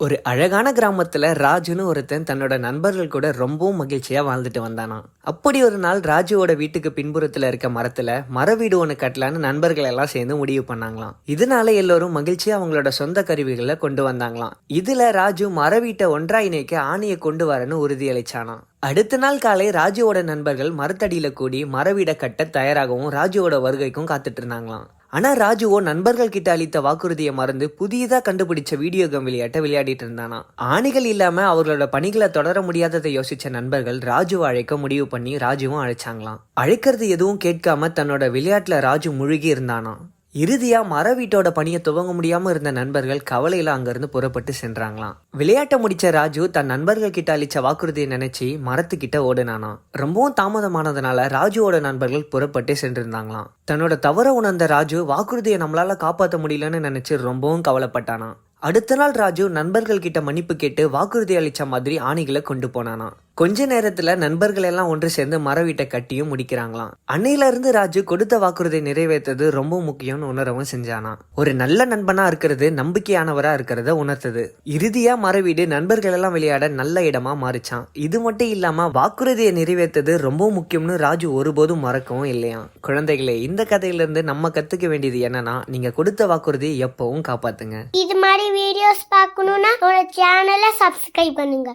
ஒரு அழகான கிராமத்துல ராஜுன்னு ஒருத்தன் தன்னோட நண்பர்கள் கூட ரொம்பவும் மகிழ்ச்சியா வாழ்ந்துட்டு வந்தானாம். அப்படி ஒரு நாள் ராஜுவோட வீட்டுக்கு பின்புறத்துல இருக்க மரத்துல மர வீடு ஒண்ணு கட்டலான்னு நண்பர்கள் எல்லாம் சேர்ந்து முடிவு பண்ணாங்களாம். இதனால எல்லோரும் மகிழ்ச்சியா அவங்களோட சொந்த கருவிகளை கொண்டு வந்தாங்களாம். இதுல ராஜு மர வீட்டை ஒன்றா இணைக்க ஆணியை கொண்டு வரன்னு உறுதியளிச்சானாம். அடுத்த நாள் காலை ராஜுவோட நண்பர்கள் மரத்தடியில கூடி மர வீடை கட்ட தயாராகவும் ராஜுவோட வருகைக்கும் காத்துட்டு இருந்தாங்களாம். ஆனா ராஜுவோ நண்பர்கள் கிட்ட அளித்த வாக்குறுதியை மறந்து புதியதா கண்டுபிடிச்ச வீடியோ கேம் விளையாட்டை விளையாடிட்டு இருந்தானா. ஆணிகள் இல்லாம அவர்களோட பணிகளை தொடர முடியாததை யோசிச்ச நண்பர்கள் ராஜுவை அழைக்க முடிவு பண்ணி ராஜுவும் அழைச்சாங்களாம். அழைக்கிறது எதுவும் கேட்காம தன்னோட விளையாட்டுல ராஜு முழுகி இருந்தானா. இறுதியா மர வீட்டோட பணியை துவங்க முடியாம இருந்த நண்பர்கள் கவலையில அங்கிருந்து புறப்பட்டு சென்றாங்களாம். விளையாட்ட முடிச்ச ராஜு தன் நண்பர்கள் கிட்ட அளிச்ச வாக்குறுதியை நினைச்சு மரத்துக்கிட்ட ஓடுனானா. ரொம்பவும் தாமதமானதுனால ராஜுவோட நண்பர்கள் புறப்பட்டு சென்றிருந்தாங்களாம். தன்னோட தவற உணர்ந்த ராஜு வாக்குறுதியை நம்மளால காப்பாற்ற முடியலன்னு நினைச்சு ரொம்பவும் கவலைப்பட்டானா. அடுத்த நாள் ராஜு நண்பர்கள் கிட்ட மன்னிப்பு கேட்டு வாக்குறுதி அளிச்ச மாதிரி ஆணிகளை கொண்டு போனானா. கொஞ்ச நேரத்துல நண்பர்கள் எல்லாம் ஒன்று சேர்ந்து மர வீட்டை கட்டியும் முடிக்கிறாங்களாம். அன்னையில இருந்து ராஜு கொடுத்த வாக்குறுதியை நிறைவேற்றது ரொம்ப முக்கியம்னு உணரவும் செஞ்சானா. ஒரு நல்ல நண்பனா இருக்கிறது நம்பிக்கையானவரா இருக்கிறத உணர்த்தது. இறுதியா மர வீடு நண்பர்கள் எல்லாம் விளையாட நல்ல இடமா மாறிச்சான். இது மட்டும் இல்லாம வாக்குறுதியை நிறைவேற்றது ரொம்ப முக்கியம்னு ராஜு ஒருபோதும் மறக்கவும் இல்லையா. குழந்தைகளே, இந்த கதையில இருந்து நம்ம கத்துக்க வேண்டியது என்னன்னா, நீங்க கொடுத்த வாக்குறுதியை எப்பவும் காப்பாத்துங்க. இது மாதிரி வீடியோஸ் பார்க்கணும்னா ஒரு சேனலை சப்ஸ்கிரைப் பண்ணுங்க.